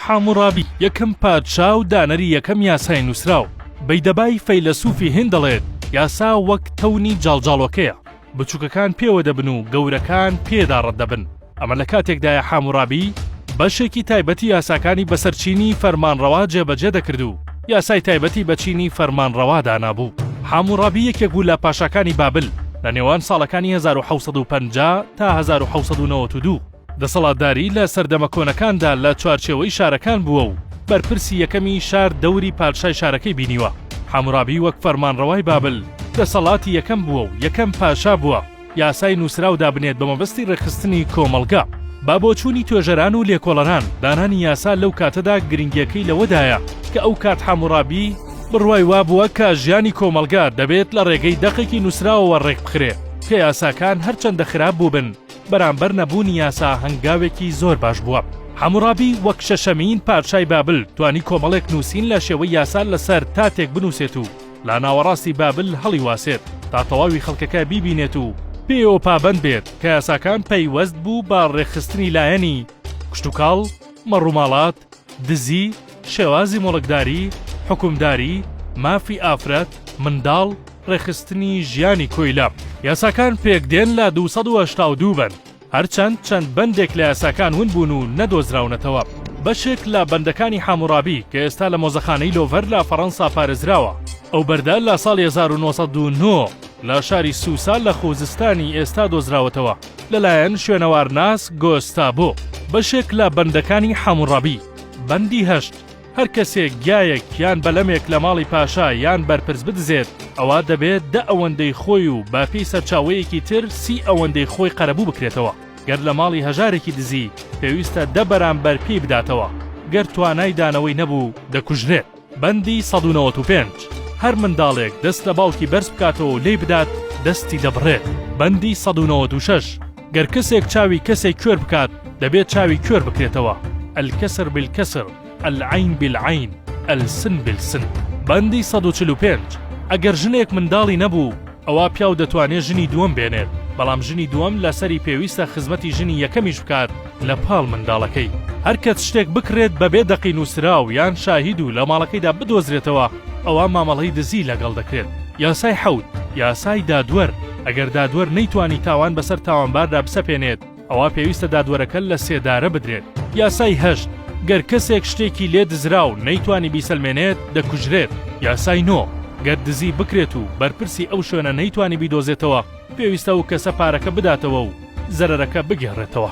حاموڕابی یەکەم پاشا و دانەری یەکەم یاسای نوسراو بەیدەبای فەیلسوفی هند دەڵێت یاسا وەک تەونی جاڵجاڵۆکەیە، بچووکەکان پێوە دەبن و گەورەکان پێدا ڕەت دەبن. ئەمە لە کاتێکدایە حاموڕابی بەشێکی تایبەتی یاساکانی بەسەرچینی فەرمانڕەوا جێبەجێ دەکرد و یاسای تایبەتی بەچینی فەرمانڕەوادا نابوو. حاموڕابی یەکێک بوو لە پاشاکانی بابل لە نێوان ساڵەکانی 1750 تا 1792. دەسەڵاتداری لە سەردەمە کۆنەکاندا لە چوارچێوەی شارەکان بووە و بەرپرسی یەکەمی شار دەوری پادشای شارەکەی بینیوە. حاموڕابی وەک فەرمانڕەوای بابل دەسەڵاتی یەکەم بووە و یەکەم پاشا بووە. یاسای نوسراو دابنێت بە مەبەستی ڕێخستنی کۆمەڵگا. با بۆچوونی توێژەران و لێکۆڵەران دانانی یاسا لەو کاتەدا گرنگیەکەی لەوەدایە کە ئەو کات حاموڕابی بڕوای وابووە کە ژیانی کۆمەلگا دەبێت لە ڕێگەی دەقێکی نوسراوەوە ڕێک بخرێ کە یاساکان هەرچەندە خراپ بووبن بەرامبەر نەبوونی یاسا هەنگاوێکی زۆر باش بووە. حاموڕابی وەک شەشەمین پادشای بابل توانی کۆمەڵێک نووسین لە شێوەی یاسا لەسەر تا تێک بنووسێت و لا ناوەڕاستی بابل هەڵی واسێت تا تەواوی خەڵکەکە بیبینێت و پێوە پابەند بێت کە یاساکان پەیوەست بوو بە ڕێخستنی لایەنی کشتوکاڵ، مەڕووماڵات، دزی، شێوازی مۆڵکداری، حکومداری، مافی ئافرەت، منداڵ، ڕێخستنی ژیانی کۆیلا. یاساکان پێکدێن لە 282 بن، هەرچەند چەند بەندێک لە یاساکان ون بوون و نەدۆزراونەتەوە. بەشێک لە بەندەکانی حاموڕابی کە ئێستا لە مۆزەخانەی لۆڤەر لە فەڕەنسا پارێزراوە. ئەو بەردە لە ساڵی 1909 لە شاری سوسا لە خۆزستانی ئێستا دۆزراوەتەوە لەلایەن شوێنەوارناس گۆستابۆ. بەشێک لە بەندەکانی حاموڕابی بەندی هەشت، هەر کەسێک گیایەک یان بەلەمێک لە ماڵی پاشا یان بەرپرس بدزێت ئەوە دەبێت 10 ئەوەندەی خۆی و باپی سەرچاوەیەکی تر 30 ئەوەندەی خۆی قەرەبوو بکرێتەوە. گەر لە ماڵی هەژارێکی دزی پێویستە 10 بەرامبەر پێی بداتەوە، گەر توانای دانەوەی نەبوو دەکوژرێت. بەندی 195 هەر منداڵێک دەست لە باوکی بەرز بکاتەوە و لێی بدات دەستی دەبڕێت. بەندی 196 گەر کەسێک چاوی کەسێک کوێر بکات دەبێت چاوی کوێر بکرێتەوە. الکەسر بالکەسر، العین بالعین، السن بالسن. بەندی 145 ئەگەر ژنێک منداڵی نەبوو ئەوە پیاو دەتوانێت ژنی دووەم بێنێت، بەڵام ژنی دووەم لەسەری پێویستە خزمەتی ژنی یەکەمیش بکات لە پاڵ منداڵەکەی. هەر کەس شتێک بکرێت بەبێ دەقی نوسراو یان شاهید و لە ماڵەکەیدا بدۆزرێتەوە ئەوە مامەڵەی دزی لەگەڵ دەکرێت. یاسای حەوت یاسای دادوەر، ئەگەر دادوەر نەیتوانی تاوان بەسەر تاوانباردا بسەپێنێت ئەوە پێویستە دادوەرەکە لە 3 دارە بدرێت. یاسای هەشت گەر کەسێک شتێکی لێ دزراو نەیتوانی بیسەلمێنێت دەکوژرێت. یاسای 9 گەر دزی بکرێت و بەرپرسی ئەو شوێنە نەیتوانی بیدۆزێتەوە پێویستە و کەسە پارەکە بداتەوە و زەرەرەکە بگێڕێتەوە.